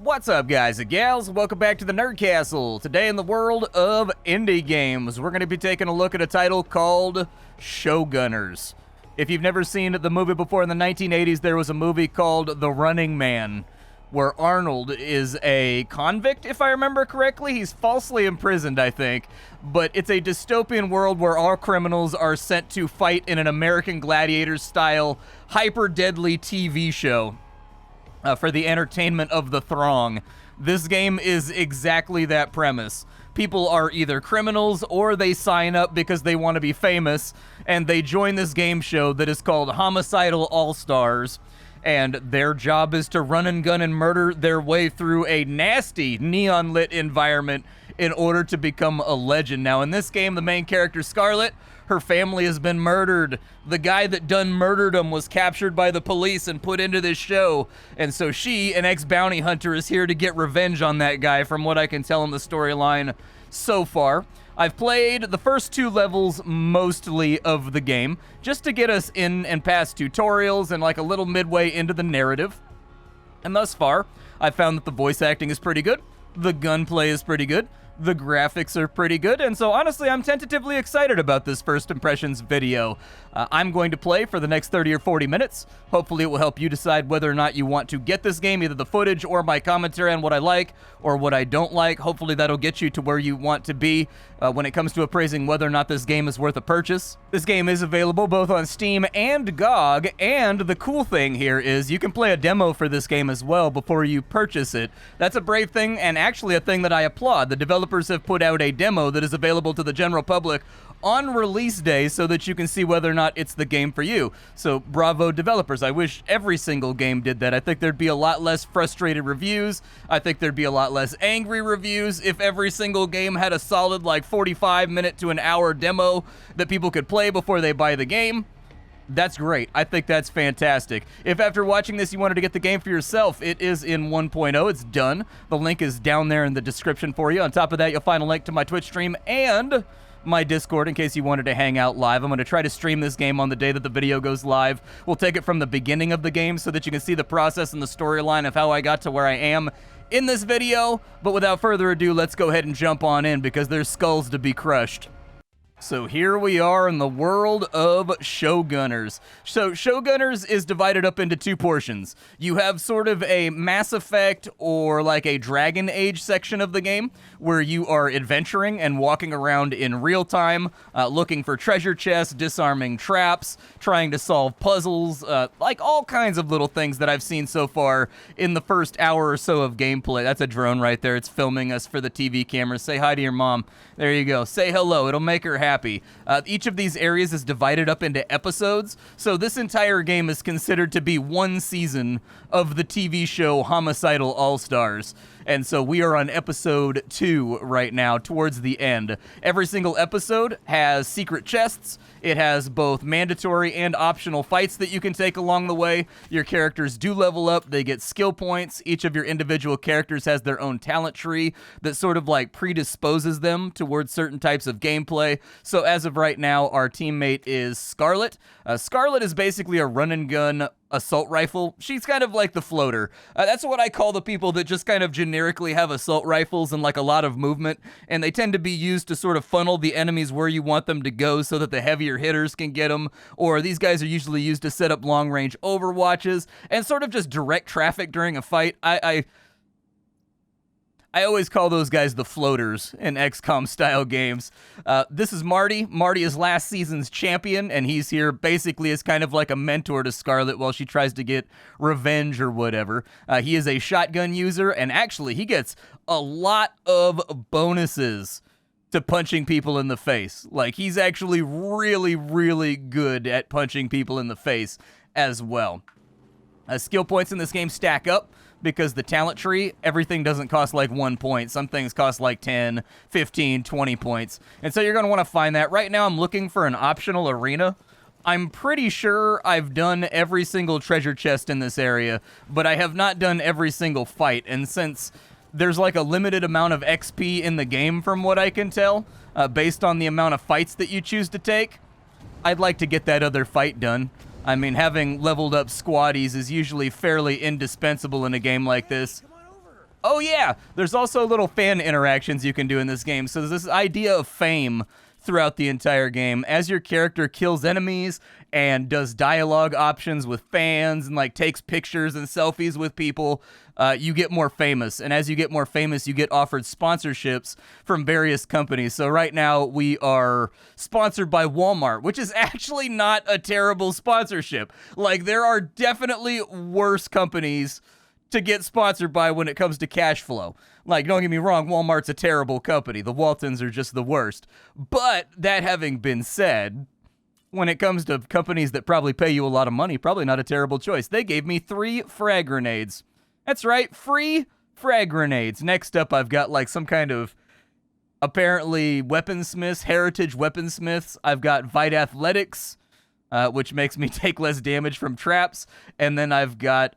What's up, guys and gals? Welcome back to the Nerd Castle. Today in the world of indie games, we're going to be taking a look at a title called Showgunners. If you've never seen the movie before, in the 1980s, there was a movie called The Running Man, where Arnold is a convict, if I remember correctly. He's falsely imprisoned, I think. But it's a dystopian world where all criminals are sent to fight in an American Gladiators-style, hyper-deadly TV show. For the entertainment of the throng. This game is exactly that premise. People are either criminals or they sign up because they want to be famous, and they join this game show that is called Homicidal All-Stars, and their job is to run and gun and murder their way through a nasty neon-lit environment in order to become a legend. Now, in this game, the main character, Scarlett, her family has been murdered. The guy that done murdered them was captured by the police and put into this show. And so she, an ex-bounty hunter, is here to get revenge on that guy, from what I can tell in the storyline so far. I've played the first 2 levels mostly of the game, just to get us in and past tutorials and like a little midway into the narrative. And thus far, I've found that the voice acting is pretty good, the gunplay is pretty good, the graphics are pretty good, and so honestly, I'm tentatively excited about this first impressions video. I'm going to play for the next 30 or 40 minutes. Hopefully it will help you decide whether or not you want to get this game, either the footage or my commentary on what I like or what I don't like. Hopefully that'll get you to where you want to be when it comes to appraising whether or not this game is worth a purchase. This game is available both on Steam and GOG, and the cool thing here is you can play a demo for this game as well before you purchase it. That's a brave thing, and actually a thing that I applaud. The developers have put out a demo that is available to the general public on release day so that you can see whether or not it's the game for you. So bravo developers. I wish every single game did that. I think there'd be a lot less frustrated reviews. I think there'd be a lot less angry reviews if every single game had a solid like 45-minute to an hour demo that people could play before they buy the game. That's great. I think that's fantastic. If after watching this you wanted to get the game for yourself, it is in 1.0. It's done. The link is down there in the description for you. On top of that, you'll find a link to my Twitch stream and my Discord in case you wanted to hang out live. I'm going to try to stream this game on the day that the video goes live. We'll take it from the beginning of the game so that you can see the process and the storyline of how I got to where I am in this video. But without further ado, let's go ahead and jump on in because there's skulls to be crushed. So here we are in the world of Showgunners. So Showgunners is divided up into 2 portions. You have sort of a Mass Effect or like a Dragon Age section of the game where you are adventuring and walking around in real time, looking for treasure chests, disarming traps, trying to solve puzzles, like all kinds of little things that I've seen so far in the first hour or so of gameplay. That's a drone right there. It's filming us for the TV cameras. Say hi to your mom. There you go. Say hello. It'll make her happy. Each of these areas is divided up into episodes, so this entire game is considered to be 1 season of the TV show Homicidal All-Stars. And so we are on episode 2 right now, towards the end. Every single episode has secret chests. It has both mandatory and optional fights that you can take along the way. Your characters do level up. They get skill points. Each of your individual characters has their own talent tree that sort of like predisposes them towards certain types of gameplay. So as of right now, our teammate is Scarlett. Scarlett is basically a run and gun assault rifle. She's kind of like the floater. That's what I call the people that just kind of generically have assault rifles and like a lot of movement, and they tend to be used to sort of funnel the enemies where you want them to go so that the heavier hitters can get them, or these guys are usually used to set up long-range overwatches and sort of just direct traffic during a fight. I always call those guys the floaters in XCOM style games. This is Marty. Marty is last season's champion, and he's here basically as kind of like a mentor to Scarlett while she tries to get revenge or whatever. He is a shotgun user, and actually he gets a lot of bonuses to punching people in the face. Like, he's actually really, really good at punching people in the face as well. Skill points in this game stack up because the talent tree, everything doesn't cost like 1 point. Some things cost like 10, 15, 20 points. And so you're going to want to find that. Right now I'm looking for an optional arena. I'm pretty sure I've done every single treasure chest in this area, but I have not done every single fight. And since there's like a limited amount of XP in the game from what I can tell, based on the amount of fights that you choose to take, I'd like to get that other fight done. I mean, having leveled up squaddies is usually fairly indispensable in a game like this. Oh yeah, there's also little fan interactions you can do in this game. So there's this idea of fame throughout the entire game. As your character kills enemies and does dialogue options with fans and like takes pictures and selfies with people, you get more famous. And as you get more famous, you get offered sponsorships from various companies. So right now we are sponsored by Walmart, which is actually not a terrible sponsorship. Like, there are definitely worse companies to get sponsored by when it comes to cash flow. Like, don't get me wrong, Walmart's a terrible company. The Waltons are just the worst. But that having been said, when it comes to companies that probably pay you a lot of money, probably not a terrible choice. They gave me 3 frag grenades. That's right, free frag grenades. Next up, I've got like some kind of apparently weaponsmiths, heritage weaponsmiths. I've got Vite Athletics, which makes me take less damage from traps. And then I've got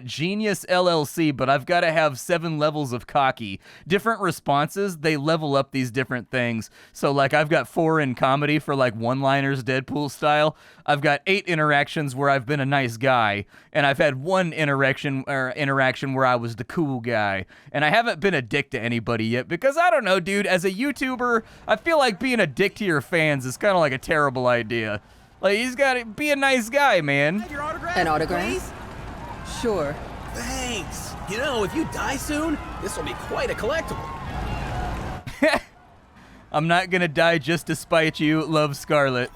Genius LLC, but I've got to have 7 levels of cocky. Different responses, they level up these different things. So like I've got 4 in comedy for like one-liners, Deadpool style. I've got 8 interactions where I've been a nice guy. And I've had 1 interaction where I was the cool guy. And I haven't been a dick to anybody yet because I don't know, dude, as a YouTuber, I feel like being a dick to your fans is kind of like a terrible idea. Like, he's got to be a nice guy, man. Your autograph, an autograph? please? Sure. Thanks. You know, if you die soon, this will be quite a collectible. I'm not going to die just to spite you. Love, Scarlet.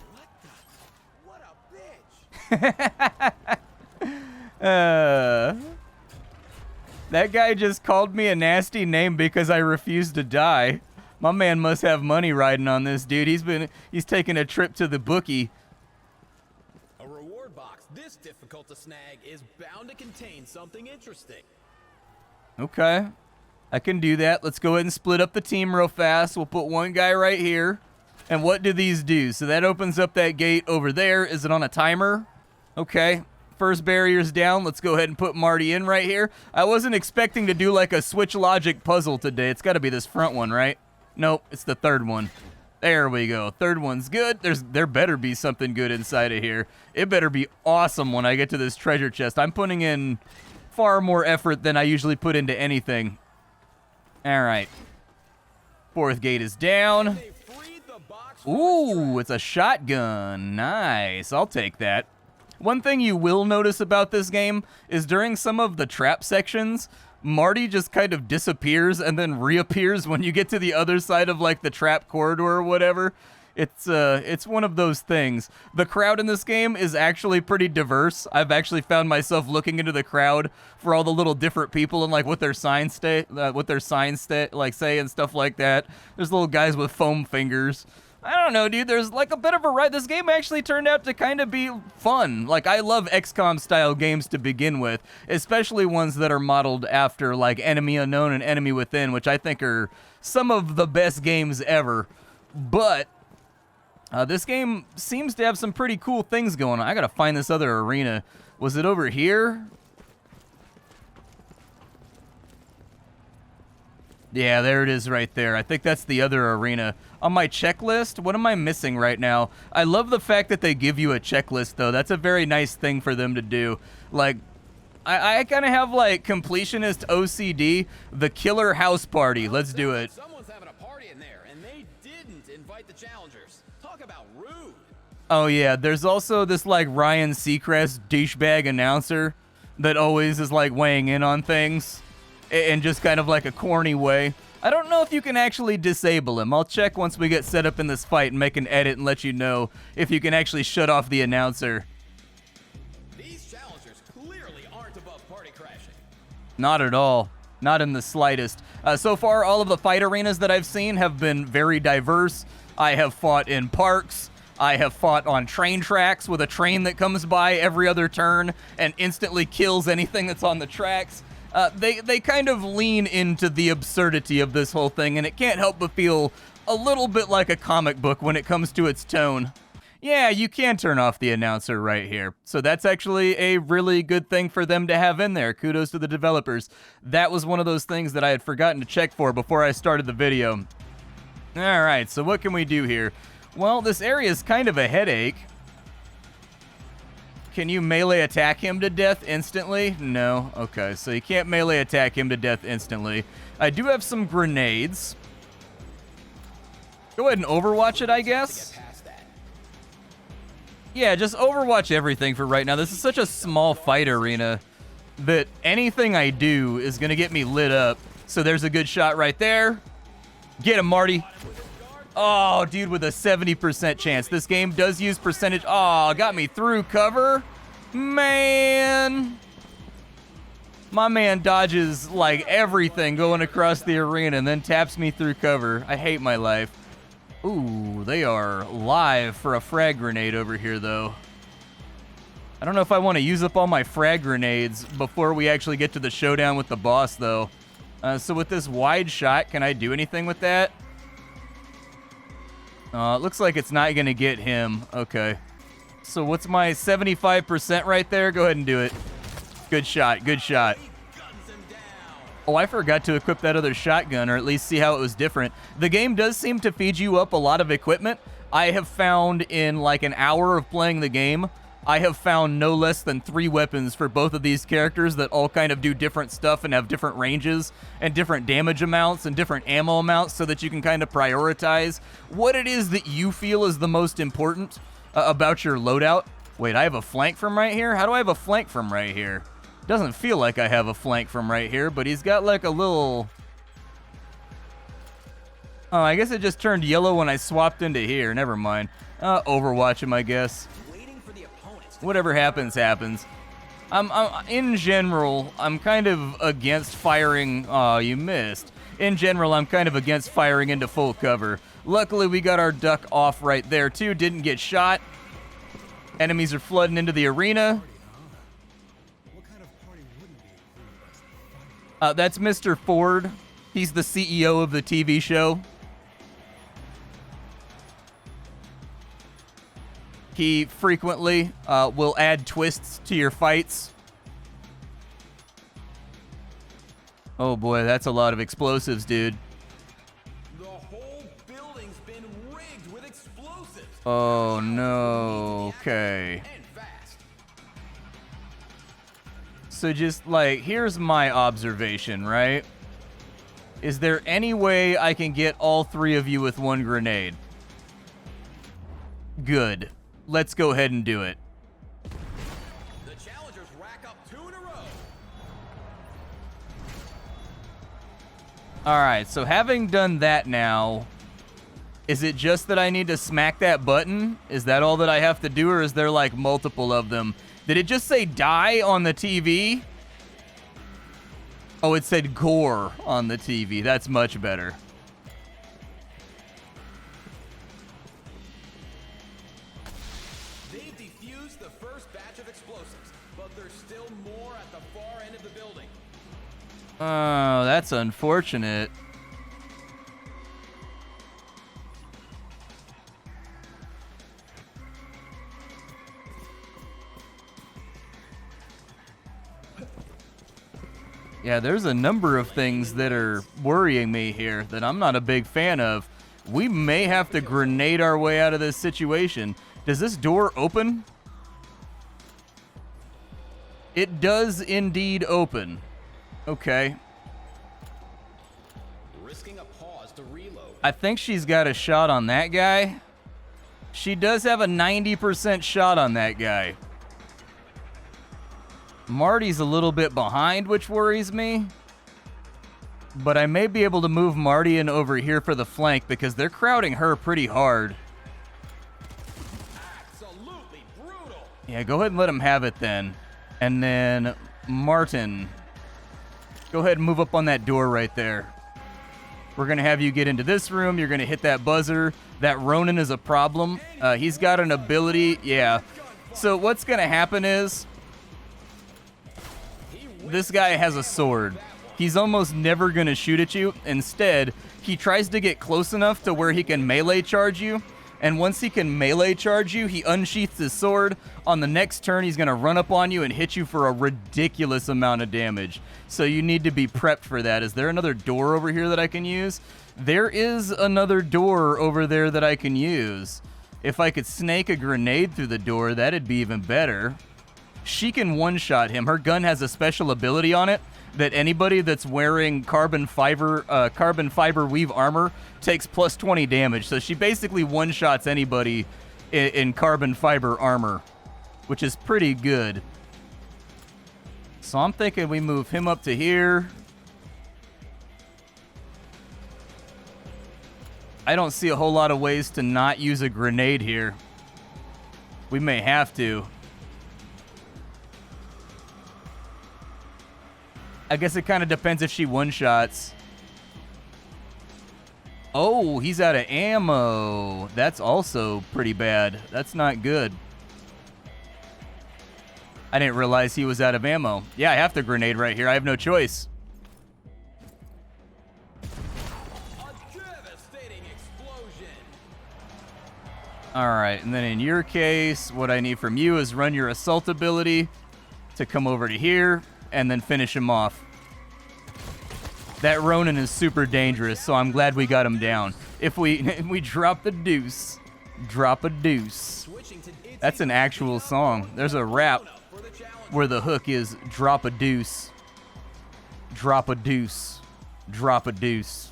What a bitch. That guy just called me a nasty name because I refused to die. My man must have money riding on this dude. He's taking a trip to the bookie. A reward box this difficult to snag is bound to contain something interesting. Okay. I can do that. Let's go ahead and split up the team real fast. We'll put one guy right here. And what do these do? So that opens up that gate over there. Is it on a timer? Okay. First barrier's down. Let's go ahead and put Marty in right here. I wasn't expecting to do like a switch logic puzzle today. It's got to be this front one, right? Nope, it's the third one. There we go. Third one's good. There better be something good inside of here. It better be awesome when I get to this treasure chest. I'm putting in far more effort than I usually put into anything. All right. Fourth gate is down. Ooh, it's a shotgun. Nice. I'll take that. One thing you will notice about this game is during some of the trap sections, Marty just kind of disappears and then reappears when you get to the other side of like the trap corridor or whatever. It's one of those things. The crowd in this game is actually pretty diverse. I've actually found myself looking into the crowd for all the little different people and like what their signs say and stuff like that. There's little guys with foam fingers. I don't know, dude. There's like a bit of a ride. This game actually turned out to kind of be fun. Like, I love XCOM style games to begin with, especially ones that are modeled after like Enemy Unknown and Enemy Within, which I think are some of the best games ever. But this game seems to have some pretty cool things going on. I gotta find this other arena. Was it over here? Yeah, there it is right there. I think that's the other arena. On my checklist, what am I missing right now? I love the fact that they give you a checklist, though. That's a very nice thing for them to do. Like, I kind of have, like, completionist OCD, the killer house party. Let's do it. Someone's having a party in there, and they didn't invite the challengers. Talk about rude. Oh, yeah. There's also this, like, Ryan Seacrest douchebag announcer that always is, like, weighing in on things in just kind of like a corny way. I don't know if you can actually disable him. I'll check once we get set up in this fight and make an edit and let you know if you can actually shut off the announcer. These challengers clearly aren't above party crashing. Not at all. Not in the slightest. So far, all of the fight arenas that I've seen have been very diverse. I have fought in parks. I have fought on train tracks with a train that comes by every other turn and instantly kills anything that's on the tracks. They kind of lean into the absurdity of this whole thing, and it can't help but feel a little bit like a comic book when it comes to its tone. Yeah, you can turn off the announcer right here. So that's actually a really good thing for them to have in there. Kudos to the developers. That was one of those things that I had forgotten to check for before I started the video. All right, so what can we do here? Well, this area is kind of a headache. Can you melee attack him to death instantly? No. Okay, so you can't melee attack him to death instantly. I do have some grenades. Go ahead and overwatch it, I guess. Yeah, just overwatch everything for right now. This is such a small fight arena that anything I do is going to get me lit up. So there's a good shot right there. Get him, Marty. Oh, dude, with a 70% chance. This game does use percentage. Oh, got me through cover. Man. My man dodges like everything going across the arena and then taps me through cover. I hate my life. Ooh, they are live for a frag grenade over here, though. I don't know if I want to use up all my frag grenades before we actually get to the showdown with the boss, though. So with this wide shot, can I do anything with that? It looks like it's not going to get him. Okay. So what's my 75% right there? Go ahead and do it. Good shot. Good shot. Oh, I forgot to equip that other shotgun, or at least see how it was different. The game does seem to feed you up a lot of equipment. I have found in like an hour of playing the game, I have found no less than 3 weapons for both of these characters that all kind of do different stuff and have different ranges and different damage amounts and different ammo amounts so that you can kind of prioritize what it is that you feel is the most important about your loadout. Wait, I have a flank from right here? How do I have a flank from right here? Doesn't feel like I have a flank from right here, but he's got like a little... Oh, I guess it just turned yellow when I swapped into here. Never mind. Overwatch him, I guess. Whatever happens, happens. In general, I'm kind of against firing... Oh, you missed. In general, I'm kind of against firing into full cover. Luckily, we got our duck off right there, too. Didn't get shot. Enemies are flooding into the arena. That's Mr. Ford. He's the CEO of the TV show. He frequently will add twists to your fights. Oh boy, that's a lot of explosives, dude. The whole building's been rigged with explosives. Oh no, okay. So just like, here's my observation, right? Is there any way I can get all 3 of you with 1 grenade? Good. Let's go ahead and do it. The challengers rack up 2 in a row. Alright, so having done that now, is it just that I need to smack that button? Is that all that I have to do, or is there like multiple of them? Did it just say die on the TV? Oh, it said gore on the TV. That's much better. They defused the first batch of explosives, but there's still more at the far end of the building. Oh, that's unfortunate. Yeah, there's a number of things that are worrying me here that I'm not a big fan of. We may have to grenade our way out of this situation. Does this door open? It does indeed open. Okay. Risking a pause to reload. I think she's got a shot on that guy. She does have a 90% shot on that guy. Marty's a little bit behind, which worries me. But I may be able to move Marty in over here for the flank because they're crowding her pretty hard. Absolutely brutal. Yeah, go ahead and let him have it then. And then Martin, go ahead and move up on that door right there. We're going to have you get into this room. You're going to hit that buzzer. That Ronin is a problem. He's got an ability. Yeah. So what's going to happen is this guy has a sword. He's almost never going to shoot at you. Instead, he tries to get close enough to where he can melee charge you. And once he can melee charge you, he unsheaths his sword. On the next turn, he's going to run up on you and hit you for a ridiculous amount of damage. So you need to be prepped for that. Is there another door over here that I can use? There is another door over there that I can use. If I could snake a grenade through the door, that'd be even better. she can one-shot him. Her gun has a special ability on it that anybody that's wearing carbon fiber weave armor takes plus 20 damage. So she basically one-shots anybody in carbon fiber armor, which is pretty good. So I'm thinking we move him up to here. I don't see a whole lot of ways to not use a grenade here. We may have to. I guess it kind of depends if she one-shots. Oh, he's out of ammo. That's also pretty bad. That's not good. I didn't realize he was out of ammo. Yeah, I have the grenade right here. I have no choice. A devastating explosion. All right, and then in your case, what I need from you is run your assault ability to come over to here and then finish him off. That Ronin is super dangerous, so I'm glad we got him down. If we drop the deuce, drop a deuce. That's an actual song. There's a rap where the hook is drop a deuce, drop a deuce, drop a deuce.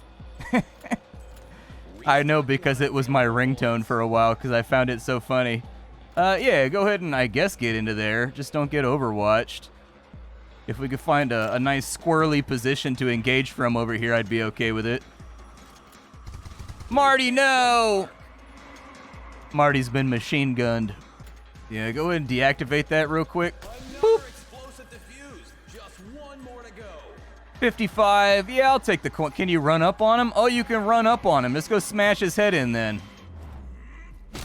I know because it was my ringtone for a while because I found it so funny. Yeah, go ahead and I guess get into there. Just don't get overwatched. If we could find a nice squirrely position to engage from over here, I'd be okay with it. Marty, no! Marty's been machine gunned. Yeah, go ahead and deactivate that real quick. Boop. Explosive defused. Just one more to go. 55. Yeah, I'll take the coin. Can you run up on him? Oh, you can run up on him. Let's go smash his head in then. And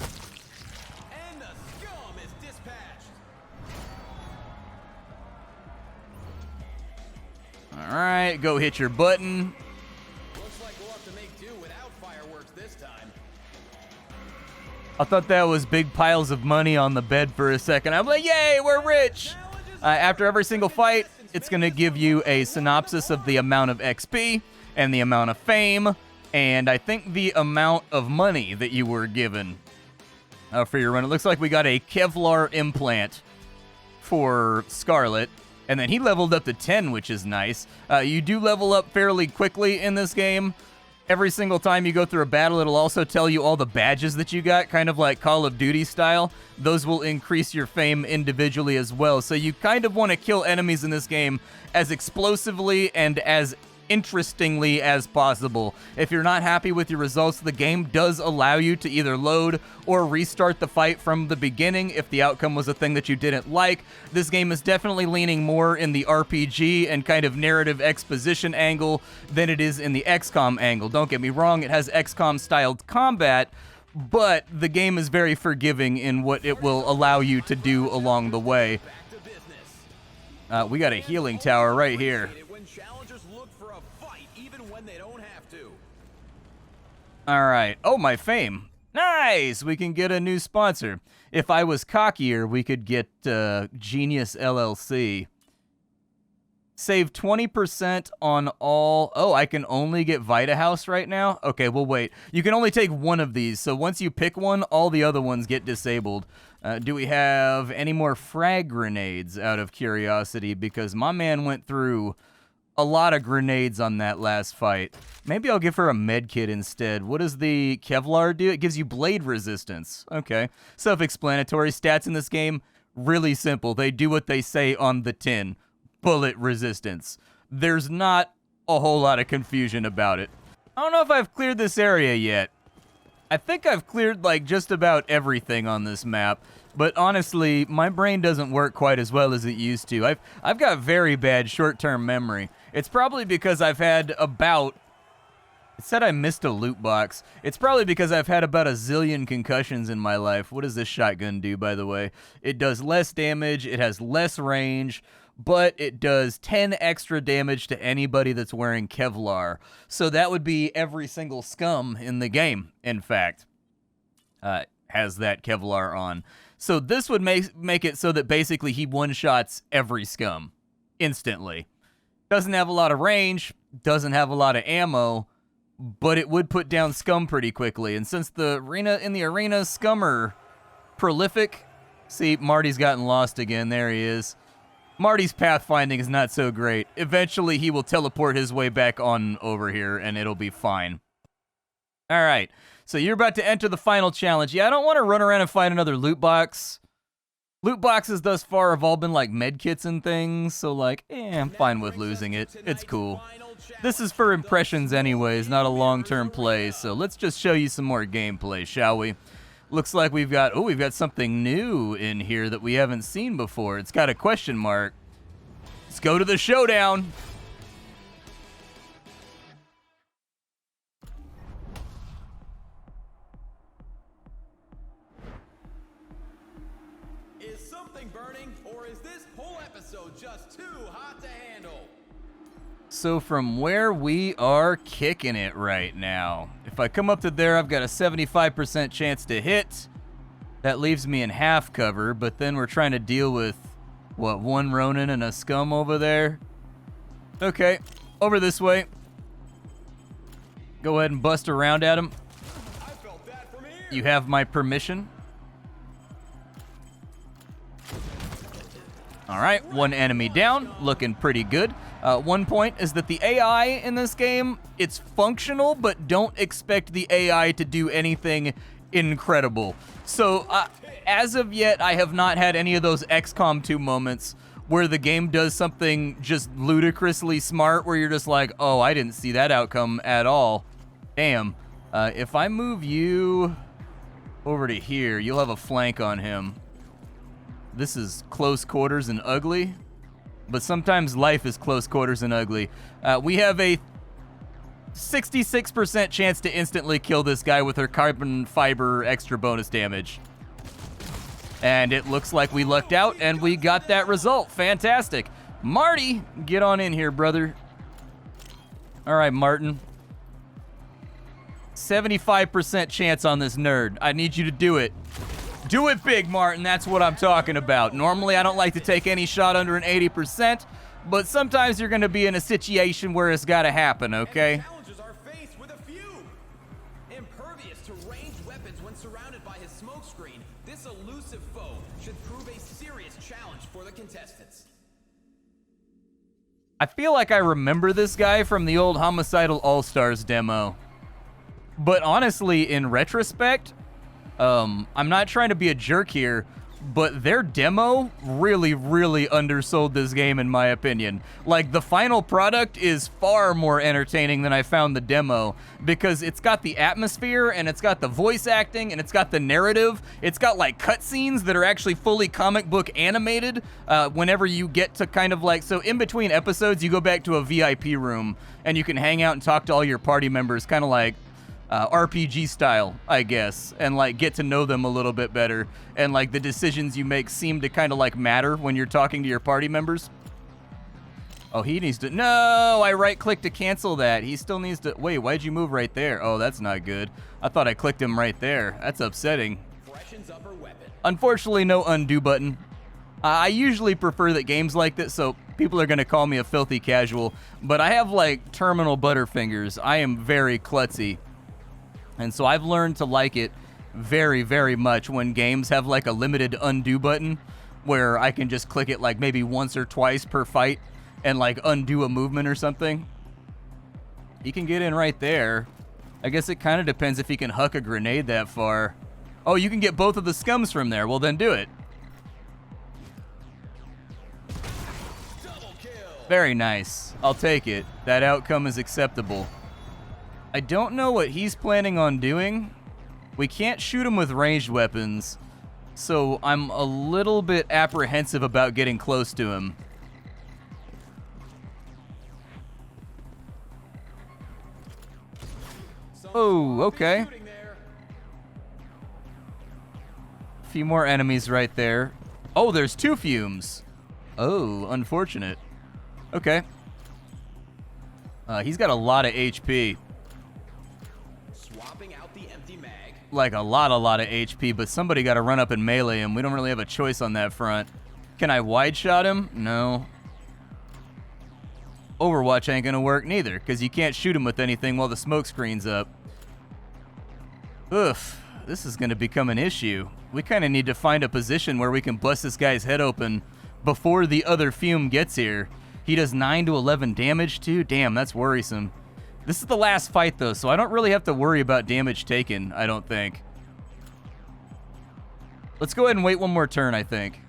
the scum is dispatched. All right, go hit your button. Looks like we'll have to make do without fireworks this time. I thought that was big piles of money on the bed for a second. I'm like, yay, we're rich. After every single fight, it's going to give you a synopsis of the amount of XP and the amount of fame, and I think the amount of money that you were given for your run. It looks like we got a Kevlar implant for Scarlet, and then he leveled up to 10, which is nice. You do level up fairly quickly in this game. Every single time you go through a battle, it'll also tell you all the badges that you got, kind of like Call of Duty style. Those will increase your fame individually as well. So you kind of want to kill enemies in this game as explosively and as interestingly as possible. If you're not happy with your results, the game does allow you to either load or restart the fight from the beginning if the outcome was a thing that you didn't like. This game is definitely leaning more in the RPG and kind of narrative exposition angle than it is in the XCOM angle. Don't get me wrong, it has XCOM styled combat, but the game is very forgiving in what it will allow you to do along the way. Back to business. We got a healing tower right here. When challengers look for a fight, even when they don't have to. All right. Oh, my fame. Nice. We can get a new sponsor. If I was cockier, we could get Genius LLC. Save 20% on all... Oh, I can only get Vita House right now? Okay, well, wait. You can only take one of these, so once you pick one, all the other ones get disabled. Do we have any more frag grenades, out of curiosity? Because my man went through a lot of grenades on that last fight. Maybe I'll give her a med kit instead. What does the Kevlar do? It gives you blade resistance. Okay. Self-explanatory. Stats in this game, really simple. They do what they say on the tin. Bullet resistance. There's not a whole lot of confusion about it. I don't know if I've cleared this area yet. I think I've cleared like just about everything on this map, but honestly, my brain doesn't work quite as well as it used to. I've got very bad short-term memory. It's probably because I've had about... It said I missed a loot box. It's probably because I've had about a zillion concussions in my life. What does this shotgun do, by the way? It does less damage, it has less range, but it does 10 extra damage to anybody that's wearing Kevlar. So that would be every single scum in the game, in fact, has that Kevlar on. So this would make it so that basically he one-shots every scum instantly. Doesn't have a lot of range, doesn't have a lot of ammo, but it would put down scum pretty quickly. And since the arena scum are prolific, See, Marty's gotten lost again. There he is. Marty's pathfinding is not so great. Eventually, he will teleport his way back on over here, and it'll be fine. All right, so you're about to enter the final challenge. Yeah, I don't want to run around and find another loot box. Loot boxes thus far have all been like med kits and things, so like, I'm fine with losing it. It's cool. This is for impressions anyways, not a long-term play, so let's just show you some more gameplay, shall we? Looks like we've got something new in here that we haven't seen before. It's got a question mark. Let's go to the showdown. Is something burning, or is this whole episode just too hot to handle? So from where we are kicking it right now, if I come up to there, I've got a 75% chance to hit. That leaves me in half cover, but then we're trying to deal with, what, one Ronin and a scum over there? Okay, over this way. Go ahead and bust around at him. I felt that from here. You have my permission. All right, one enemy down, looking pretty good. One point is that the AI in this game, it's functional, but don't expect the AI to do anything incredible. So, as of yet, I have not had any of those XCOM 2 moments where the game does something just ludicrously smart, where you're just like, oh, I didn't see that outcome at all. Damn. If I move you over to here, you'll have a flank on him. This is close quarters and ugly, but sometimes life is close quarters and ugly. We have a 66% chance to instantly kill this guy with her carbon fiber extra bonus damage. And it looks like we lucked out and we got that result. Fantastic. Marty, get on in here, brother. All right, Martin. 75% chance on this nerd. I need you to do it. Do it big, Martin. That's what I'm talking about. Normally, I don't like to take any shot under an 80%, but sometimes you're going to be in a situation where it's got to happen, okay? Challenges are faced with a few. Impervious to ranged weapons when surrounded by his smokescreen, this elusive foe should prove a serious challenge for the contestants. I feel like I remember this guy from the old Homicidal All-Stars demo. But honestly, in retrospect, I'm not trying to be a jerk here, but their demo really, really undersold this game, in my opinion. Like, the final product is far more entertaining than I found the demo, because it's got the atmosphere, and it's got the voice acting, and it's got the narrative. It's got, like, cutscenes that are actually fully comic book animated whenever you get to kind of like... So in between episodes, you go back to a VIP room, and you can hang out and talk to all your party members, kind of like... RPG style, I guess, and like get to know them a little bit better, and like the decisions you make seem to kind of like matter when you're talking to your party members. Oh, he needs to... No, I right-clicked to cancel that. He still needs to... Wait, why'd you move right there? Oh, that's not good. I thought I clicked him right there. That's upsetting. Freshens up her weapon. Unfortunately, no undo button. I usually prefer that games like this, so people are going to call me a filthy casual, but I have like terminal butterfingers. I am very klutzy. And so I've learned to like it very, very much when games have like a limited undo button where I can just click it like maybe once or twice per fight and like undo a movement or something. He can get in right there. I guess it kind of depends if he can huck a grenade that far. Oh, you can get both of the scums from there. Well, then do it. Double kill. Very nice. I'll take it. That outcome is acceptable. I don't know what he's planning on doing. We can't shoot him with ranged weapons, so I'm a little bit apprehensive about getting close to him. Oh, okay. A few more enemies right there. Oh, there's two fumes. Oh, unfortunate. Okay. He's got a lot of HP. Swapping out the empty mag. Like a lot of HP, but somebody got to run up and melee him. We don't really have a choice on that front. Can I wide shot him? No. Overwatch ain't gonna work neither, because you can't shoot him with anything while the smoke screen's up. Oof. This is going to become an issue. We kind of need to find a position where we can bust this guy's head open before the other fume gets here. He does 9 to 11 damage too. Damn, that's worrisome. This is the last fight though, so I don't really have to worry about damage taken, I don't think. Let's go ahead and wait one more turn, I think.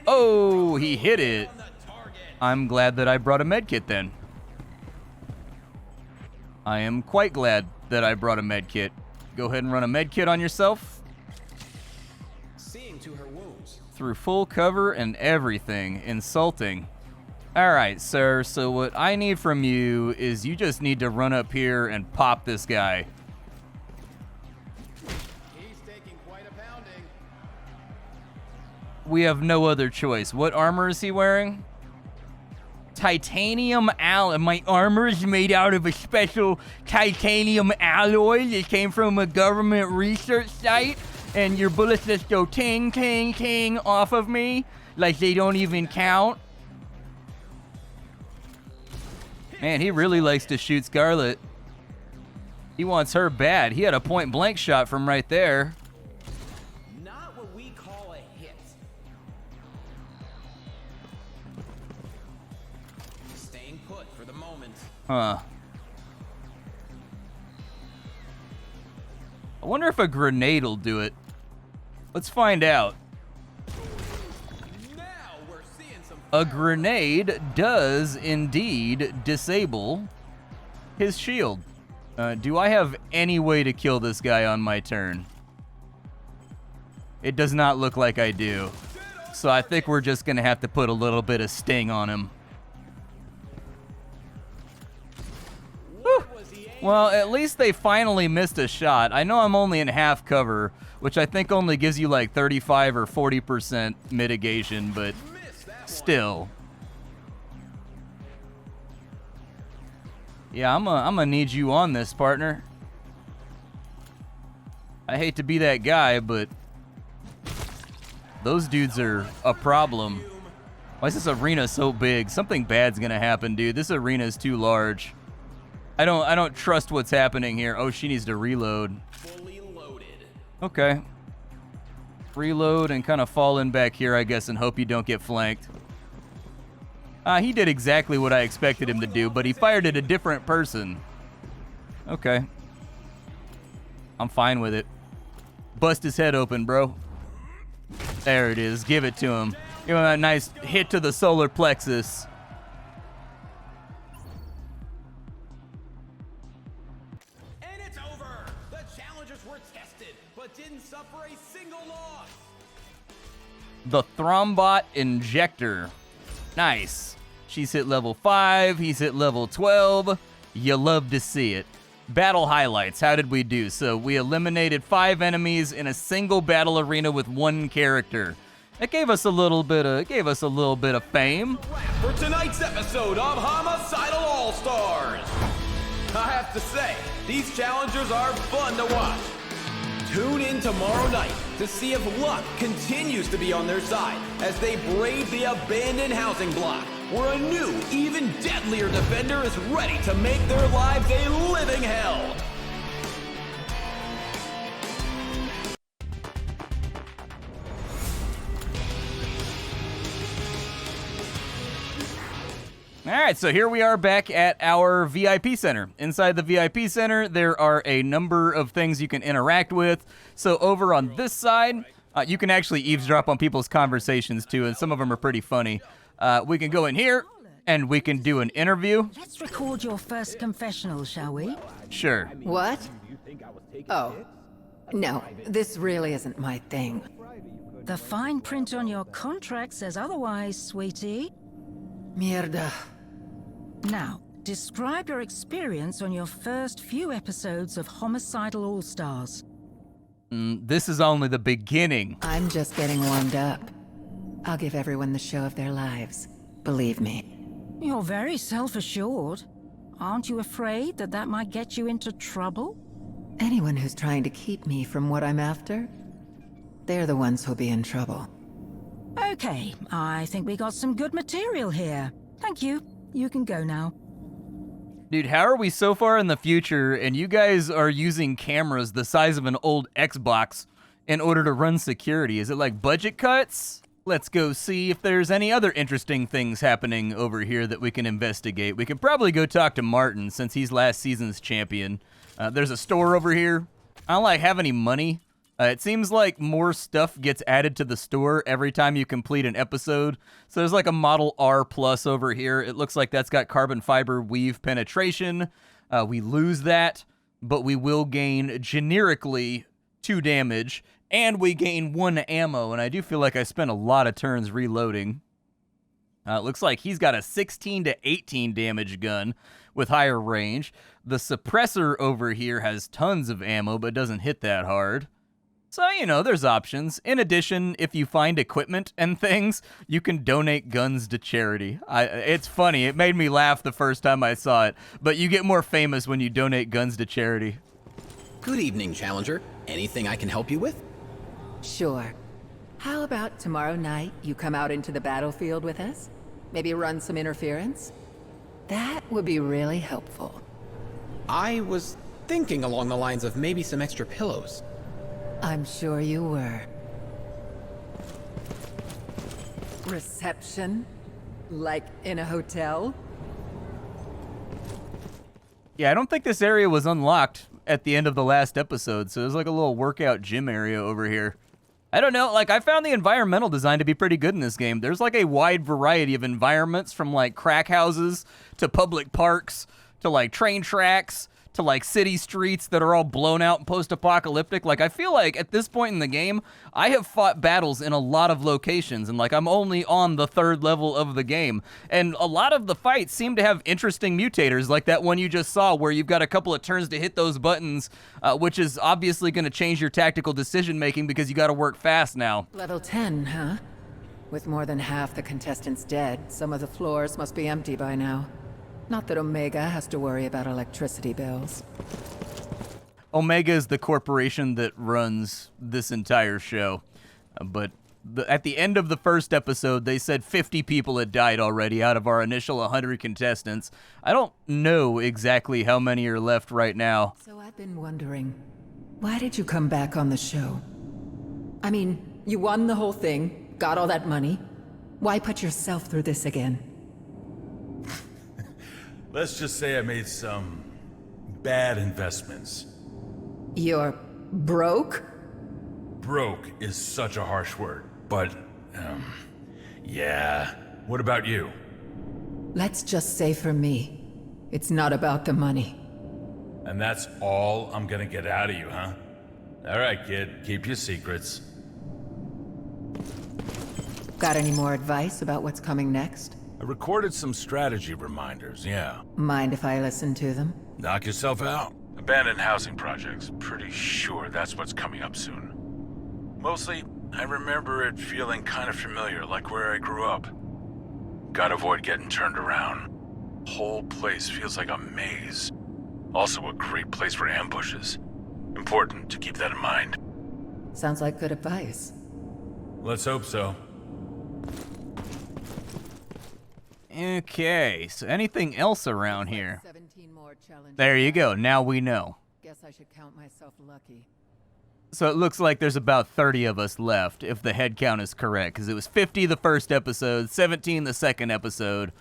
Oh, he hit it. I'm glad that I brought a medkit then. I am quite glad that I brought a medkit. Go ahead and run a medkit on yourself. Seeing to her wounds. Through full cover and everything. Insulting. Alright, sir, so what I need from you is you just need to run up here and pop this guy. He's taking quite a pounding. We have no other choice. What armor is he wearing? Titanium alloy. My armor is made out of a special titanium alloy that came from a government research site, and your bullets just go ting, ting, ting off of me like they don't even count. Man, he really likes to shoot Scarlet. He wants her bad. He had a point blank shot from right there. Not what we call a hit. Staying put for the moment. Huh. I wonder if a grenade will do it. Let's find out. Now we're seeing some A grenade does indeed disable his shield. Do I have any way to kill this guy on my turn? It does not look like I do. So I think we're just gonna have to put a little bit of sting on him. Whew. Well, at least they finally missed a shot. I know I'm only in half cover, which I think only gives you like 35 or 40% mitigation, but still. Yeah, I'm gonna need you on this, partner. I hate to be that guy, but those dudes are a problem. Why is this arena so big? Something bad's gonna happen, dude. This arena is too large. I don't trust what's happening here. Oh, she needs to reload. fully loaded. Okay. Reload and kind of fall in back here, I guess, and hope you don't get flanked. He did exactly what I expected him to do, but he fired at a different person. Okay. I'm fine with it. Bust his head open, bro. There it is. Give it to him. Give him a nice hit to the solar plexus. And it's over. The challengers were tested, but didn't suffer a single loss. The Thrombot Injector. Nice. She's hit level 5. He's hit level 12. You love to see it. Battle highlights. How did we do? So we eliminated 5 enemies in a single battle arena with 1 character. That gave us a little bit of fame. For tonight's episode of Homicidal All-Stars. I have to say, these challengers are fun to watch. Tune in tomorrow night to see if luck continues to be on their side as they brave the abandoned housing block, where a new, even deadlier defender is ready to make their lives a living hell. All right, so here we are back at our VIP center. Inside the VIP center, there are a number of things you can interact with. So over on this side, you can actually eavesdrop on people's conversations too, and some of them are pretty funny. We can go in here, and we can do an interview. Let's record your first confessional, shall we? Sure. What? Oh. No, this really isn't my thing. The fine print on your contract says otherwise, sweetie. Mierda. Now, describe your experience on your first few episodes of Homicidal All-Stars. This is only the beginning. I'm just getting warmed up. I'll give everyone the show of their lives. Believe me. You're very self-assured. Aren't you afraid that that might get you into trouble? Anyone who's trying to keep me from what I'm after, they're the ones who'll be in trouble. Okay, I think we got some good material here. Thank you. You can go now. Dude, how are we so far in the future and you guys are using cameras the size of an old Xbox in order to run security? Is it like budget cuts? Let's go see if there's any other interesting things happening over here that we can investigate. We could probably go talk to Martin since he's last season's champion. There's a store over here. I don't like have any money. It seems like more stuff gets added to the store every time you complete an episode. So there's like a Model R Plus over here. It looks like that's got carbon fiber weave penetration. We lose that, but we will gain generically 2 damage, and we gain 1 ammo, and I do feel like I spent a lot of turns reloading. It looks like he's got a 16 to 18 damage gun with higher range. The suppressor over here has tons of ammo, but doesn't hit that hard. So, you know, there's options. In addition, if you find equipment and things, you can donate guns to charity. It's funny. It made me laugh the first time I saw it, but you get more famous when you donate guns to charity. Good evening, Challenger. Anything I can help you with? Sure. How about tomorrow night you come out into the battlefield with us? Maybe run some interference? That would be really helpful. I was thinking along the lines of maybe some extra pillows. I'm sure you were. Reception? Like in a hotel? Yeah, I don't think this area was unlocked at the end of the last episode, so there's like a little workout gym area over here. I don't know, like I found the environmental design to be pretty good in this game. There's like a wide variety of environments from like crack houses to public parks to like train tracks to like city streets that are all blown out and post-apocalyptic. Like I feel like at this point in the game, I have fought battles in a lot of locations and like I'm only on the 3rd level of the game. And a lot of the fights seem to have interesting mutators like that one you just saw where you've got a couple of turns to hit those buttons, which is obviously going to change your tactical decision making because you got to work fast now. Level 10, huh? With more than half the contestants dead, some of the floors must be empty by now. Not that Omega has to worry about electricity bills. Omega is the corporation that runs this entire show. But at the end of the first episode, they said 50 people had died already out of our initial 100 contestants. I don't know exactly how many are left right now. So I've been wondering, why did you come back on the show? I mean, you won the whole thing, got all that money. Why put yourself through this again? Let's just say I made some bad investments. You're broke? Broke is such a harsh word, but, yeah. What about you? Let's just say for me, it's not about the money. And that's all I'm gonna get out of you, huh? All right, kid, keep your secrets. Got any more advice about what's coming next? I recorded some strategy reminders, yeah. Mind if I listen to them? Knock yourself out. Abandoned housing projects. Pretty sure that's what's coming up soon. Mostly, I remember it feeling kind of familiar, like where I grew up. Gotta avoid getting turned around. Whole place feels like a maze. Also a great place for ambushes. Important to keep that in mind. Sounds like good advice. Let's hope so. Okay, so anything else around here? 17 more challenges. There you go, now we know. Guess I should count myself lucky. So it looks like there's about 30 of us left, if the head count is correct, because it was 50 the first episode, 17 the second episode.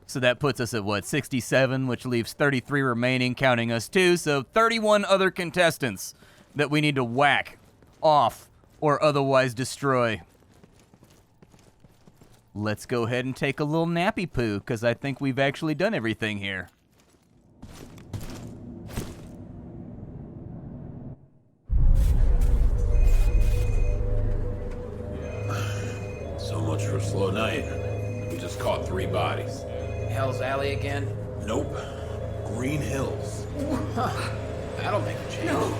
So that puts us at, what, 67, which leaves 33 remaining, counting us too. So 31 other contestants that we need to whack off or otherwise destroy. Let's go ahead and take a little nappy poo, because I think we've actually done everything here. So much for a slow night. We just caught 3 bodies. Hell's Alley again? Nope. Green Hills. That'll make a change.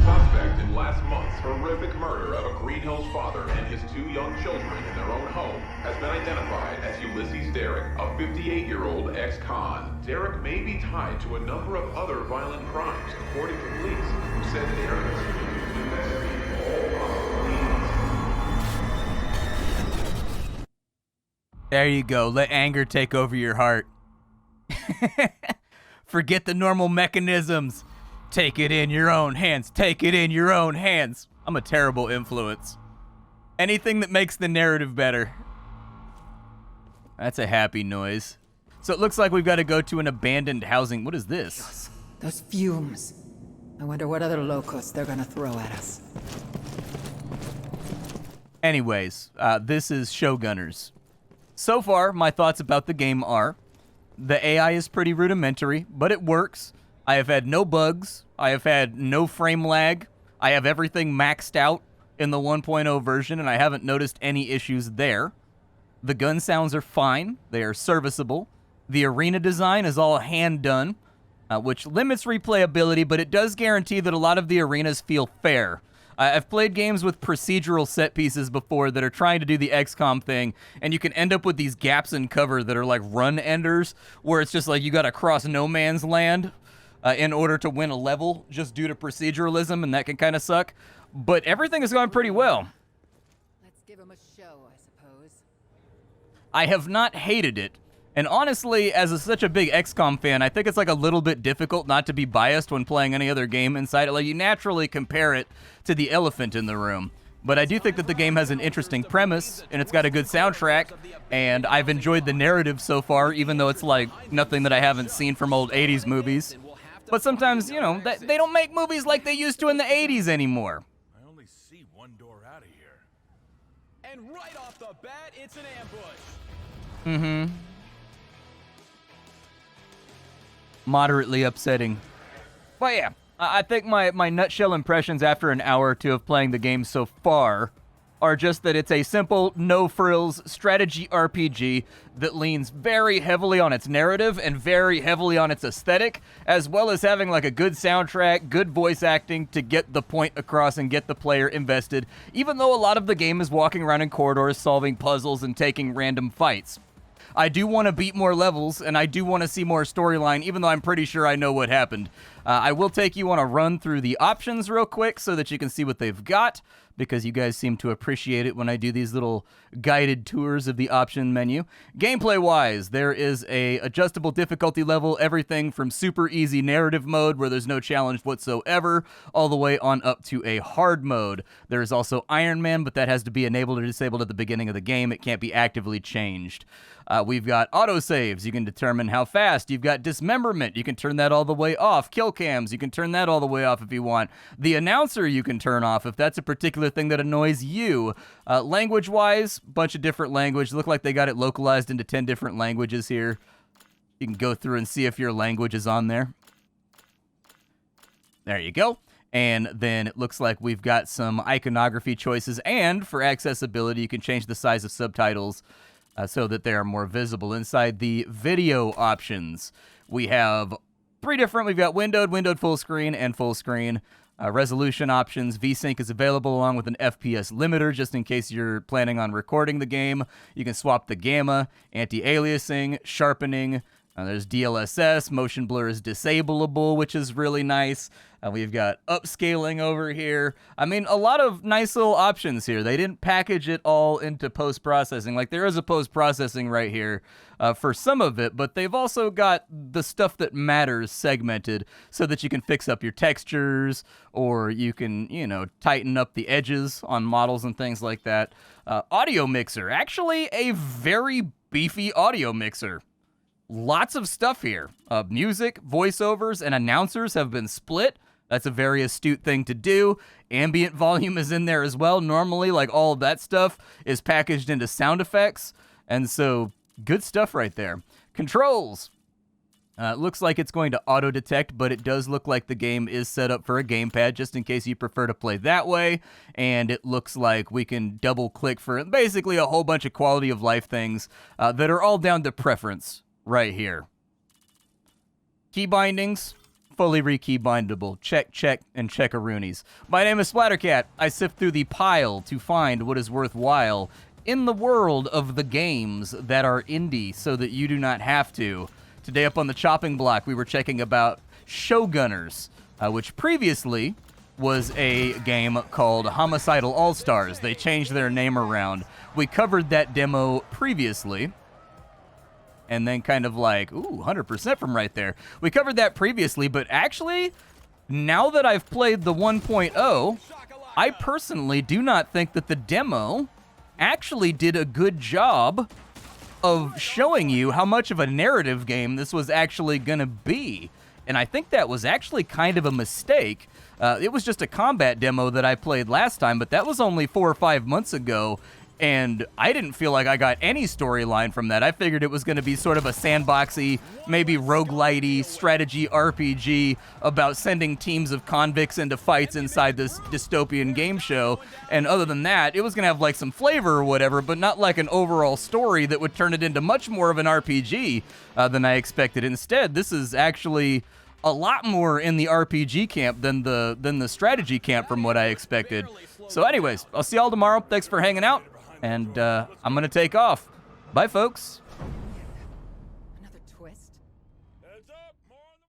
Suspect in last month's horrific murder of a Green Hills father and his 2 young children in their own home has been identified as Ulysses Derrick, a 58-year-old ex-con. Derrick may be tied to a number of other violent crimes, according to police, who said Derrick was There you go. Let anger take over your heart. Forget the normal mechanisms. Take it in your own hands. Take it in your own hands. I'm a terrible influence. Anything that makes the narrative better. That's a happy noise. So it looks like we've got to go to an abandoned housing. What is this? Those fumes. I wonder what other locusts they're gonna throw at us. Anyways, this is Showgunners. So far, my thoughts about the game are, the AI is pretty rudimentary, but it works. I have had no bugs. I have had no frame lag. I have everything maxed out in the 1.0 version, and I haven't noticed any issues there. The gun sounds are fine. They are serviceable. The arena design is all hand done, which limits replayability, but it does guarantee that a lot of the arenas feel fair. I've played games with procedural set pieces before that are trying to do the XCOM thing, and you can end up with these gaps in cover that are like run enders, where it's just like you gotta cross no man's land in order to win a level just due to proceduralism, and that can kind of suck. But everything has gone pretty well. Let's give them a show, I suppose. I have not hated it. And honestly, as such a big XCOM fan, I think it's like a little bit difficult not to be biased when playing any other game inside it. Like, you naturally compare it to the elephant in the room. But I do think that the game has an interesting premise, and it's got a good soundtrack, and I've enjoyed the narrative so far, even though it's like nothing that I haven't seen from old 80s movies. But sometimes, you know, they don't make movies like they used to in the 80s anymore. I only see one door out of here. And right off the bat, it's an ambush. Mm-hmm. Moderately upsetting. But yeah, I think my nutshell impressions after an hour or two of playing the game so far are just that it's a simple, no-frills strategy RPG that leans very heavily on its narrative and very heavily on its aesthetic, as well as having like a good soundtrack, good voice acting to get the point across and get the player invested, even though a lot of the game is walking around in corridors, solving puzzles, and taking random fights. I do want to beat more levels, and I do want to see more storyline, even though I'm pretty sure I know what happened. I will take you on a run through the options real quick so that you can see what they've got, because you guys seem to appreciate it when I do these little guided tours of the option menu. Gameplay-wise, there is a adjustable difficulty level, everything from super easy narrative mode, where there's no challenge whatsoever, all the way on up to a hard mode. There is also Iron Man, but that has to be enabled or disabled at the beginning of the game. It can't be actively changed. We've got autosaves. You can determine how fast. You've got dismemberment. You can turn that all the way off. Kill cams. You can turn that all the way off if you want. The announcer you can turn off if that's a particular thing that annoys you. Language-wise, bunch of different language. Look like they got it localized into 10 different languages here. You can go through and see if your language is on there. There you go. And then it looks like we've got some iconography choices. And for accessibility, you can change the size of subtitles so that they are more visible. Inside the video options, we have three different. We've got windowed full screen, and full screen. Resolution options, VSync is available along with an FPS limiter just in case you're planning on recording the game. You can swap the gamma, anti-aliasing, sharpening. There's DLSS, motion blur is disableable, which is really nice. We've got upscaling over here. I mean, a lot of nice little options here. They didn't package it all into post-processing. Like, there is a post-processing right here for some of it, but they've also got the stuff that matters segmented so that you can fix up your textures, or you can, you know, tighten up the edges on models and things like that. Audio mixer, actually a very beefy audio mixer. Lots of stuff here. Music, voiceovers, and announcers have been split. That's a very astute thing to do. Ambient volume is in there as well. Normally, like, all of that stuff is packaged into sound effects. And so, good stuff right there. Controls. It looks like it's going to auto-detect, but it does look like the game is set up for a gamepad, just in case you prefer to play that way. And it looks like we can double-click for basically a whole bunch of quality of life things that are all down to preference. Right here. Key bindings, fully re-key bindable. Check, check, and check-a-roonies. My name is Splattercat. I sift through the pile to find what is worthwhile in the world of the games that are indie so that you do not have to. Today up on the chopping block, we were checking about Showgunners, which previously was a game called Homicidal All-Stars. They changed their name around. We covered that demo previously, and then kind of like, ooh, 100% from right there. We covered that previously, but actually, now that I've played the 1.0, I personally do not think that the demo actually did a good job of showing you how much of a narrative game this was actually gonna be. And I think that was actually kind of a mistake. It was just a combat demo that I played last time, but that was only 4 or 5 months ago, and I didn't feel like I got any storyline from that. I figured it was going to be sort of a sandboxy, maybe roguelite-y strategy RPG about sending teams of convicts into fights inside this dystopian game show, and other than that, it was going to have like some flavor or whatever, but not like an overall story that would turn it into much more of an RPG than I expected. Instead, this is actually a lot more in the RPG camp than the strategy camp from what I expected. So anyways, I'll see y'all tomorrow. Thanks for hanging out, and I'm going to take off. Bye, folks.